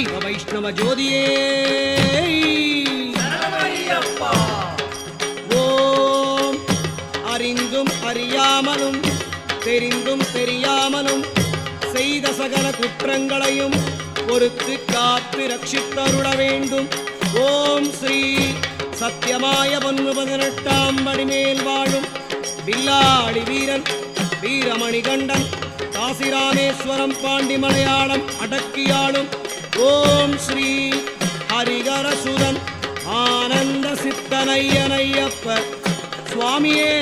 சைவ வைஷ்ணவ ஜோதியே ஓம். அறிந்தும் அறியாமலும் தெரிந்தும் தெரியாமலும் செய்த சகல குற்றங்களையும் பொறுத்து காத்து ரட்சித்தருள வேண்டும். ஓம் ஸ்ரீ சத்தியமாய 18 படிமேல் வாழும் வில்லாளி வீரன் வீரமணிகண்டன் காசிராமேஸ்வரம் பாண்டி மலையாளம் அடக்கியாளும் ஓம் ஸ்ரீ ஹரிகரசுதன் ஆனந்த சித்தனையனையப்ப சுவாமியே